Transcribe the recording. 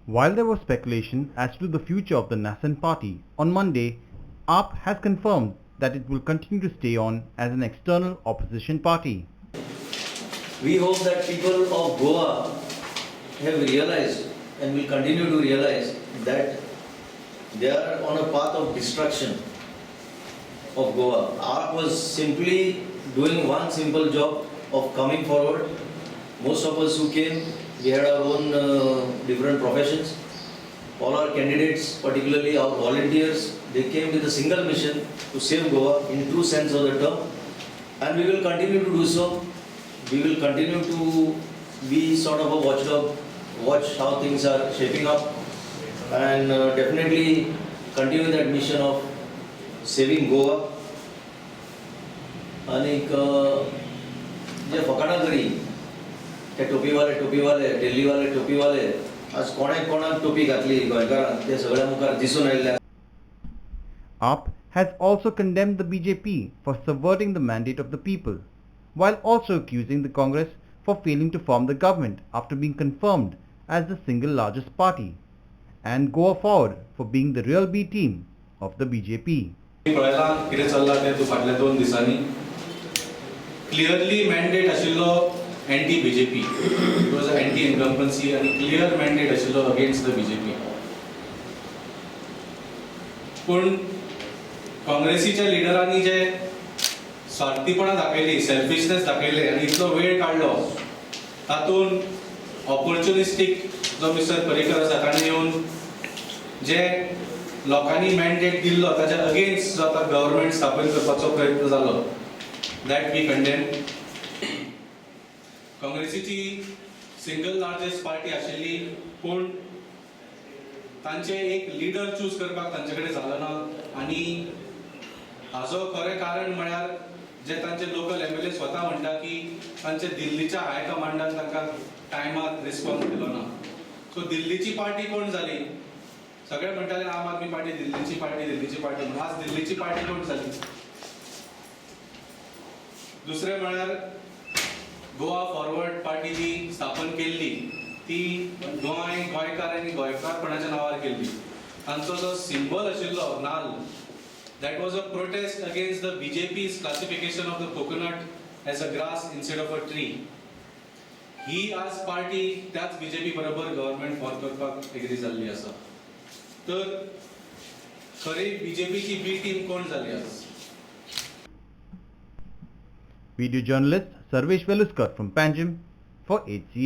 While there was speculation as to the future of the Nascent party, on Monday, AAP has confirmed that it will continue to stay on as an external opposition party. We hope that people of Goa have realized and will continue to realize that they are on a path of destruction of Goa. AAP was simply doing one simple job of coming forward. Most of us who came, we had our own different professions. All our candidates, particularly our volunteers, they came with a single mission to save Goa in true sense of the term. And we will continue to do so. We will continue to be sort of a watchdog, watch how things are shaping up, and definitely continue that mission of saving Goa. आणि जे फकाणां करी ते टोपीवाले दिल्लीवाले टोपीवाले आज कोणाक टोपी घातली गोंयकारांक ते सगळ्या मुखार दिसून आयिल्ले. AAP has also condemned the BJP for subverting the mandate of the people, while also accusing the Congress for failing to form the government after being confirmed as the single largest party, and Goa Forward for being the real B team of the BJP. पळयलां कितें चल्लां तें फाटल्या 2 दिसांनी clearly mandate आशिल्लो anti BJP. It was anti incumbency आनी clear mandate आशिल्लो against the BJP. पूण काँग्रेसीच्या लिडरांनी जे स्वार्थीपणां दाखयली, सेल्फिशनेस दाखयले आनी इतलो वेळ काडलो, तातून ऑपॉर्च्युनिस्टीक जो मिस्टर पर्रीकर आसा ताणें येवन जे लोकांनी मॅन्डेट दिल्लो ताच्या अगेन्स्ट जो आतां गव्हर्मेंट स्थापन करपाचो प्रयत्न जालो, दॅट वी कंडेम. काँग्रेसीची सिंगल लार्जेस्ट पार्टी आशिल्ली, पूण तांचे एक लिडर चूज करपाक तांचे कडेन जालो ना. आनी हाजो खरें कारण म्हळ्यार जे तांचे लोकल MLA स्वता म्हणटा की तांचे दिल्लीच्या हायकमांडान तांकां टायमार रिस्पॉन्स दिलो ना. सो दिल्लीची पार्टी कोण जाली? सगळे म्हणटाले आम आदमी पार्टी दिल्लीची पार्टी. आज दिल्लीची पार्टी कोण जाली? दुसरे म्हळ्यार गोवा फॉरवर्ड पार्टी जी स्थापन केल्ली ती गोंयकार आनी गोंयकारपणाच्या नांवार केल्ली. तांचो जो सिंबल आशिल्लो नाल्ल, that was a protest against the BJP's classification of the coconut as a grass instead of a tree. ही आज पार्टी त्याच BJP बरोबर गव्हर्नमेंट फॉर्म करपाक एग्री जाल्ली आसा. तर खरी BJPची बी टीम कोण जाली आज? Video journalist Sarvesh Veluskar from Panjim for HCA.